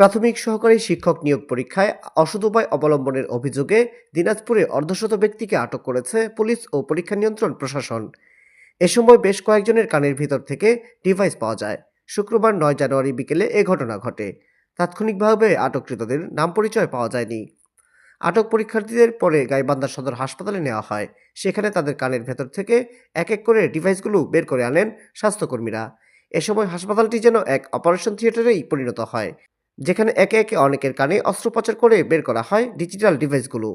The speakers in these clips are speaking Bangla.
প্রাথমিক সহকারী শিক্ষক নিয়োগ পরীক্ষায় অসৎ উপায় অবলম্বনের অভিযোগে দিনাজপুরে অর্ধশত ব্যক্তিকে আটক করেছে পুলিশ ও পরীক্ষা নিয়ন্ত্রণ প্রশাসন। এ সময় বেশ কয়েকজনের কানের ভিতর থেকে ডিভাইস পাওয়া যায়। শুক্রবার 9 জানুয়ারি বিকেলে এ ঘটনা ঘটে। তাৎক্ষণিকভাবে আটককৃতদের নাম পরিচয় পাওয়া যায়নি। আটক পরীক্ষার্থীদের পরে গাইবান্ধা সদর হাসপাতালে নেওয়া হয়। সেখানে তাদের কানের ভেতর থেকে এক এক করে ডিভাইসগুলো বের করে আনেন স্বাস্থ্যকর্মীরা। এ সময় হাসপাতালটি যেন এক অপারেশন থিয়েটারেই পরিণত হয়, যেখানে একে একে অনেকের কানে অস্ত্রোপচার করে বের করা হয় ডিজিটাল ডিভাইসগুলো।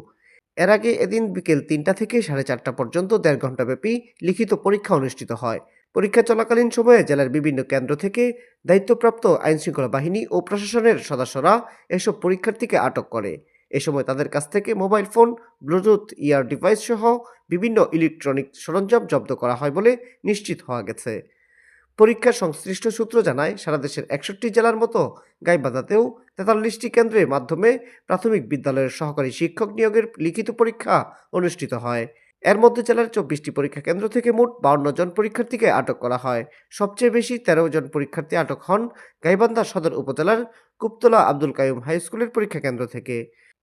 এর আগে এদিন বিকেল 3টা থেকে 4:30 পর্যন্ত 1.5 ঘণ্টাব্যাপী লিখিত পরীক্ষা অনুষ্ঠিত হয়। পরীক্ষা চলাকালীন সময়ে জেলার বিভিন্ন কেন্দ্র থেকে দায়িত্বপ্রাপ্ত আইনশৃঙ্খলা বাহিনী ও প্রশাসনের সদস্যরা এসব পরীক্ষার্থীকে আটক করে। এ সময় তাদের কাছ থেকে মোবাইল ফোন, ব্লুটুথ ইয়ার ডিভাইস সহ বিভিন্ন ইলেকট্রনিক সরঞ্জাম জব্দ করা হয় বলে নিশ্চিত হওয়া গেছে। পরীক্ষার সংশ্লিষ্ট সূত্র জানায়, সারা দেশের 61 জেলার মতো গাইবান্ধাতেও 43টি কেন্দ্রের মাধ্যমে প্রাথমিক বিদ্যালয়ের সহকারী শিক্ষক নিয়োগের লিখিত পরীক্ষা অনুষ্ঠিত হয়। এর মধ্যে জেলার 24টি পরীক্ষা কেন্দ্র থেকে মোট 52 জন পরীক্ষার্থীকে আটক করা হয়। সবচেয়ে বেশি 13 জন পরীক্ষার্থী আটক হন গাইবান্ধা সদর উপজেলার কুপতলা আব্দুল কাইয়ুম হাই স্কুলের পরীক্ষা কেন্দ্র থেকে।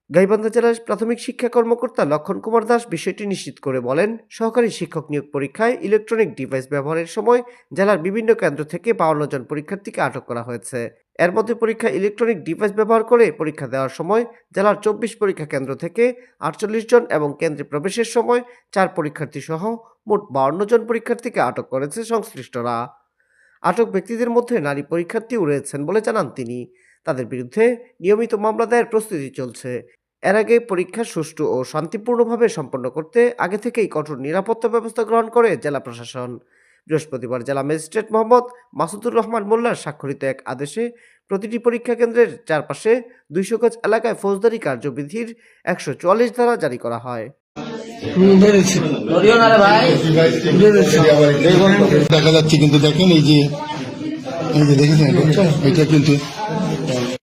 গাইবান্ধা জেলার প্রাথমিক শিক্ষা কর্মকর্তা লক্ষণ কুমার দাস বিষয়টি নিশ্চিত করে বলেন, সহকারী শিক্ষক নিয়োগ পরীক্ষায় ইলেকট্রনিক ডিভাইস ব্যবহারের সময় জেলার বিভিন্ন কেন্দ্র থেকে 52 জন পরীক্ষার্থীকে আটক করা হয়েছে। এর মধ্যে পরীক্ষায় ইলেকট্রনিক ডিভাইস ব্যবহার করে পরীক্ষা দেওয়ার সময় জেলার 24 পরীক্ষা কেন্দ্র থেকে 48 জন এবং কেন্দ্রে প্রবেশের সময় 4 পরীক্ষার্থী সহ মোট 52 জন পরীক্ষার্থীকে আটক করেছে সংশ্লিষ্টরা। আটক ব্যক্তিদের মধ্যে নারী পরীক্ষার্থীও রয়েছেন বলে জানান তিনি। তাদের বিরুদ্ধে নিয়মিত মামলা দায়ের প্রস্তুতি চলছে। এর আগে পরীক্ষা সুষ্ঠু ও শান্তিপূর্ণভাবে সম্পন্ন করতে আগে থেকেই কঠোর নিরাপত্তা ব্যবস্থা গ্রহণ করে জেলা প্রশাসন। বৃহস্পতিবার জেলা ম্যাজিস্ট্রেট মোহাম্মদ মাসুদুর রহমান মোল্লার স্বাক্ষরিত এক আদেশে প্রতিটি পরীক্ষা কেন্দ্রের চারপাশে 200 গজ এলাকায় ফৌজদারি কার্যবিধির 144 ধারা জারি করা হয়। দেখা যাচ্ছে কিন্তু দেখেন এই যে দেখেছেন এটা কিন্তু